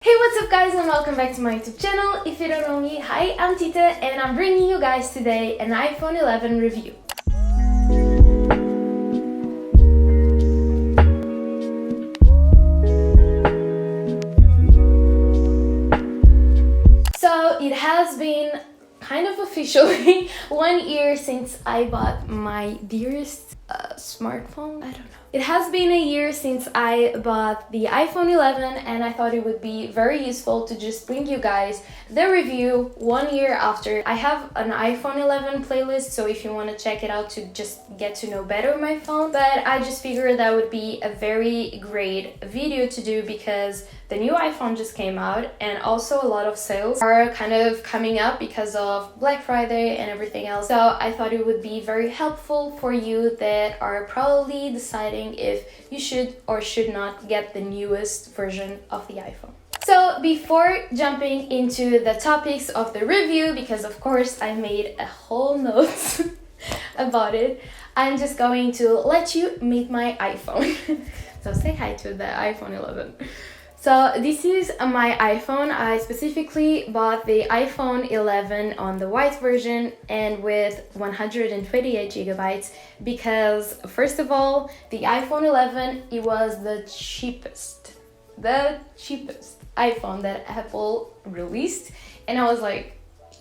Hey, what's up guys, and welcome back to my YouTube channel. If you don't know me, hi, I'm Tita and I'm bringing you guys today an iPhone 11 review. So it has been kind of officially 1 year since I bought my dearest smartphone. I don't know. It has been a year since I bought the iPhone 11 and I thought it would be very useful to just bring you guys the review 1 year after. I have an iPhone 11 playlist, so if you want to check it out to just get to know better my phone, but I just figured that would be a very great video to do because the new iPhone just came out and also a lot of sales are kind of coming up because of Black Friday and everything else. So I thought it would be very helpful for you that are probably deciding if you should or should not get the newest version of the iPhone. So before jumping into the topics of the review, because of course I made a whole note about it, I'm just going to let you meet my iPhone. So say hi to the iPhone 11. So this is my iPhone. I specifically bought the iPhone 11 on the white version and with 128 gigabytes because first of all, the iPhone 11, it was the cheapest iPhone that Apple released, and I was like,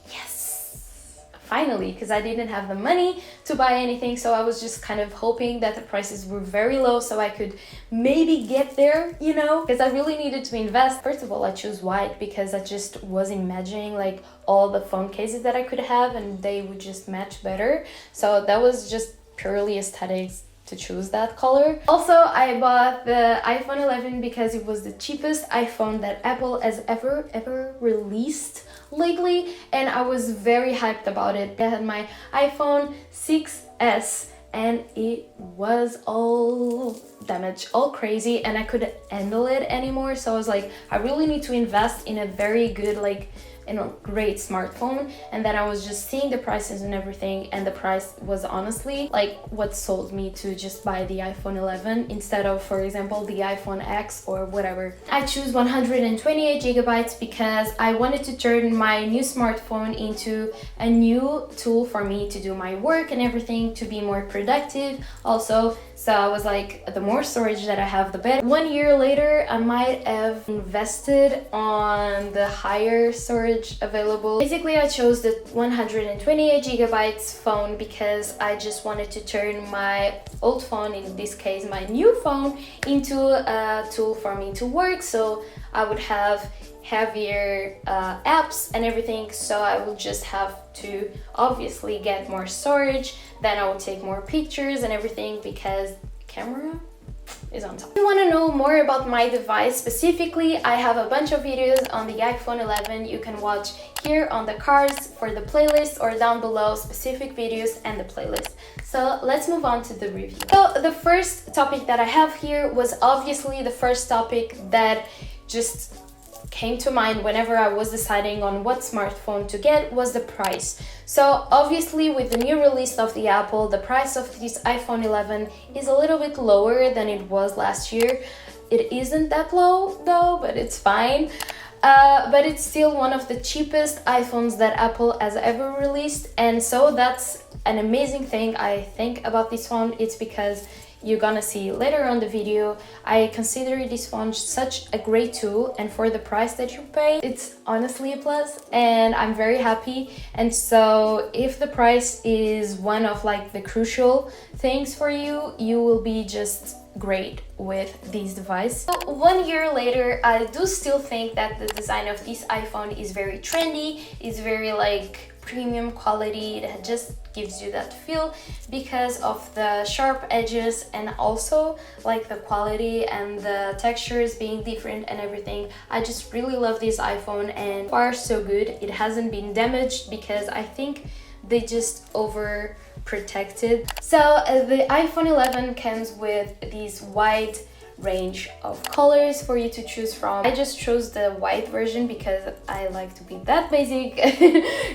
yes, finally, because I didn't have the money to buy anything, so I was just kind of hoping that the prices were very low so I could maybe get there, you know, because I really needed to invest. First of all, I chose white because I just was imagining like all the phone cases that I could have and they would just match better, so that was just purely aesthetics to choose that color. Also, I bought the iPhone 11 because it was the cheapest iPhone that Apple has ever released lately, and I was very hyped about it. I had my iPhone 6s and it was all damaged, all crazy, and I couldn't handle it anymore, so I was like, I really need to invest in a very good, like, great smartphone. And then I was just seeing the prices and everything, and the price was honestly like what sold me to just buy the iPhone 11 instead of, for example, the iPhone X or whatever. I choose 128 gigabytes because I wanted to turn my new smartphone into a new tool for me to do my work and everything, to be more productive also. So I was like, the more storage that I have, the better. 1 year later, I might have invested on the higher storage available. Basically, I chose the 128 gigabytes phone because I just wanted to turn my old phone, in this case my new phone, into a tool for me to work, so I would have heavier apps and everything, so I will just have to obviously get more storage. Then I will take more pictures and everything because camera is on top. If you want to know more about my device specifically, I have a bunch of videos on the iPhone 11 you can watch here on the cards for the playlist, or down below specific videos and the playlist. So let's move on to the review. So the first topic that I have here was obviously the first topic that just came to mind whenever I was deciding on what smartphone to get, was the price. So obviously with the new release of the Apple, the price of this iPhone 11 is a little bit lower than it was last year. It isn't that low though, but it's fine. But it's still one of the cheapest iPhones that Apple has ever released, and so that's an amazing thing I think about this phone. It's because you're gonna see later on the video, I consider this phone such a great tool, and for the price that you pay, it's honestly a plus, and I'm very happy. And so if the price is one of like the crucial things for you, you will be just great with this device. So 1 year later, I do still think that the design of this iPhone is very trendy, is very like premium quality. It just gives you that feel because of the sharp edges and also like the quality and the textures being different and everything. I just really love this iPhone, and far so good. It hasn't been damaged because I think they just over protected. So the iPhone 11 comes with these white range of colors for you to choose from. I just chose the white version because I like to be that basic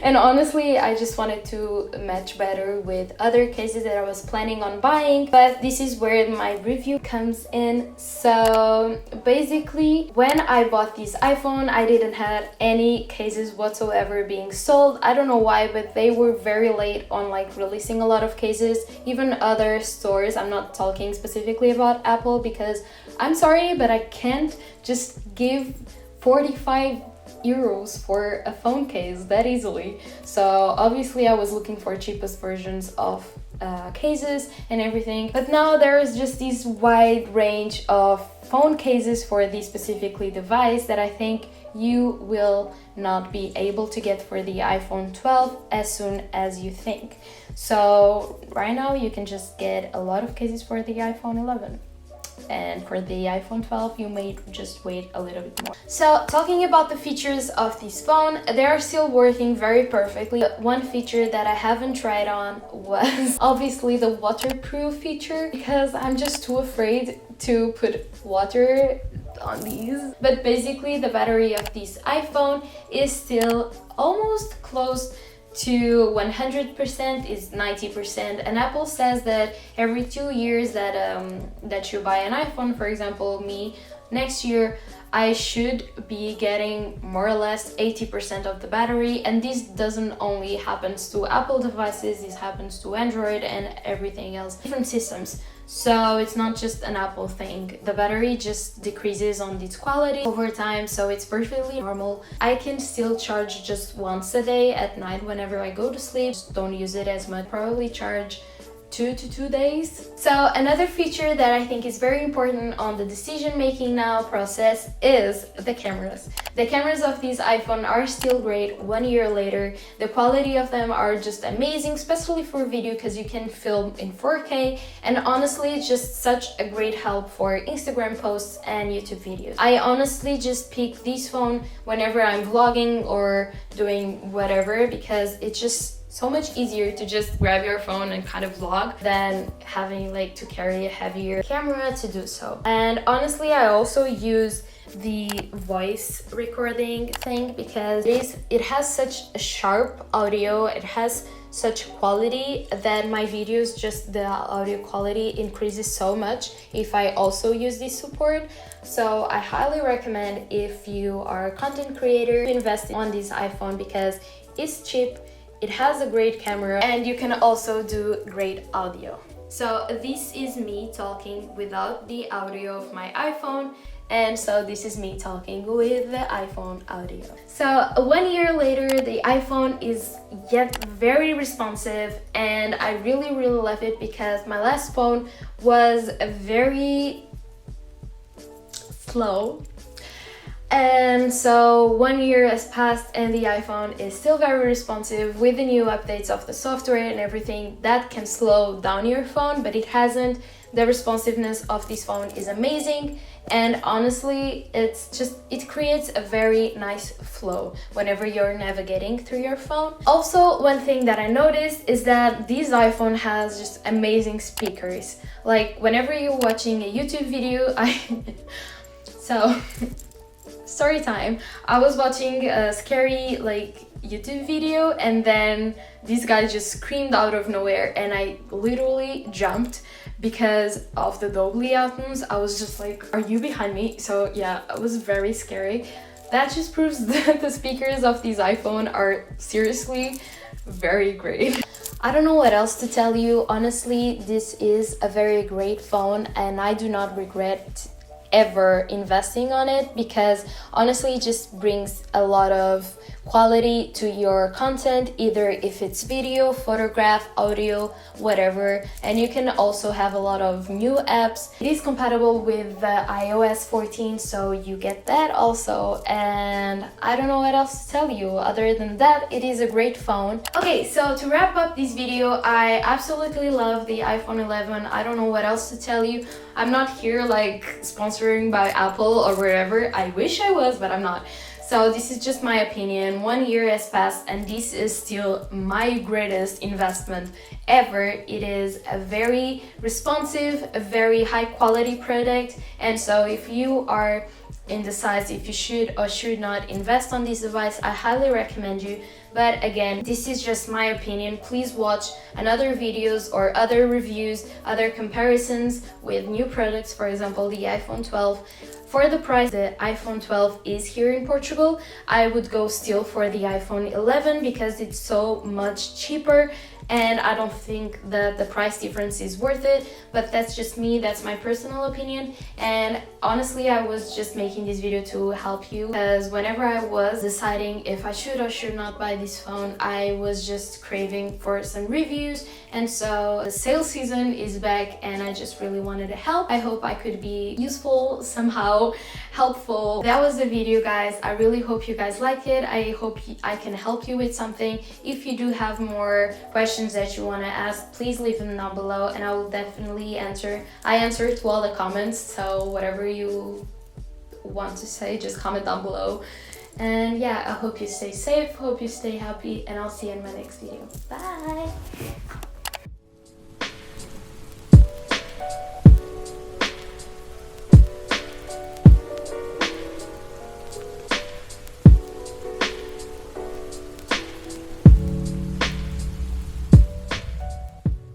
and honestly I just wanted to match better with other cases that I was planning on buying. But this is where my review comes in. So basically, when I bought this iPhone, I didn't have any cases whatsoever being sold. I don't know why, but they were very late on like releasing a lot of cases. Even other stores, I'm not talking specifically about Apple because I'm sorry, but I can't just give 45 euros for a phone case that easily. So obviously I was looking for cheapest versions of cases and everything, but now there is just this wide range of phone cases for this specifically device that I think you will not be able to get for the iPhone 12 as soon as you think. So right now you can just get a lot of cases for the iPhone 11. And for the iPhone 12 you may just wait a little bit more. So talking about the features of this phone, they are still working very perfectly. One feature that I haven't tried on was obviously the waterproof feature because I'm just too afraid to put water on these. But basically the battery of this iPhone is still almost close to 100%, is 90%, and Apple says that every 2 years that you buy an iPhone, for example me, next year I should be getting more or less 80% of the battery. And this doesn't only happens to Apple devices, this happens to Android and everything else, different systems. So it's not just an Apple thing. The battery just decreases on its quality over time, so it's perfectly normal. I can still charge just once a day at night whenever I go to sleep. Just don't use it as much. Probably charge 2 to 2 days. So another feature that I think is very important on the decision-making now process is the cameras. The cameras of this iPhone are still great 1 year later. The quality of them are just amazing, especially for video because you can film in 4K, and honestly it's just such a great help for Instagram posts and YouTube videos. I honestly just pick this phone whenever I'm vlogging or doing whatever because it's just so much easier to just grab your phone and kind of vlog than having like to carry a heavier camera to do so. And honestly I also use the voice recording thing because it has such a sharp audio, it has such quality that my videos, just the audio quality increases so much if I also use this support. So I highly recommend, if you are a content creator, invest on this iPhone because it's cheap, it has a great camera, and you can also do great audio. So this is me talking without the audio of my iPhone, and so this is me talking with the iPhone audio. So 1 year later, the iPhone is yet very responsive, and I really love it because my last phone was very slow. And so 1 year has passed and the iPhone is still very responsive with the new updates of the software and everything that can slow down your phone, but it hasn't. The responsiveness of this phone is amazing, and honestly it creates a very nice flow whenever you're navigating through your phone. Also, one thing that I noticed is that this iPhone has just amazing speakers. Like whenever you're watching a YouTube video, so story time. I was watching a scary YouTube video, and then this guy just screamed out of nowhere, and I literally jumped because of the Dolby Atmos. I was just like, are you behind me? So yeah, it was very scary. That just proves that the speakers of this iPhone are seriously very great. I don't know what else to tell you. Honestly, this is a very great phone, and I do not regret ever investing on it because honestly it just brings a lot of quality to your content, either if it's video, photograph, audio, whatever. And you can also have a lot of new apps. It is compatible with the iOS 14, so you get that also. And I don't know what else to tell you other than that. It is a great phone. Okay, so to wrap up this video, I absolutely love the iPhone 11. I don't know what else to tell you. I'm not here like sponsoring by Apple or wherever. I wish I was, but I'm not. So this is just my opinion. 1 year has passed and this is still my greatest investment ever. It is a very responsive, a very high quality product, and so if you are indecisive if you should or should not invest on this device, I highly recommend you. But again, this is just my opinion. Please watch another videos or other reviews, other comparisons with new products, for example the iPhone 12. For the price the iPhone 12 is here in Portugal, I would go still for the iPhone 11 because it's so much cheaper, and I don't think that the price difference is worth it. But that's just me, that's my personal opinion, and honestly I was just making this video to help you, because whenever I was deciding if I should or should not buy this phone, I was just craving for some reviews, and so the sale season is back and I just really wanted to help. I hope I could be useful, somehow helpful. That was the video, guys. I really hope you guys liked it. I hope I can help you with something. If you do have more questions that you want to ask, please leave them down below and I will definitely answer. I answer to all the comments, so whatever you want to say, just comment down below. And yeah, I hope you stay safe, hope you stay happy, and I'll see you in my next video. Bye!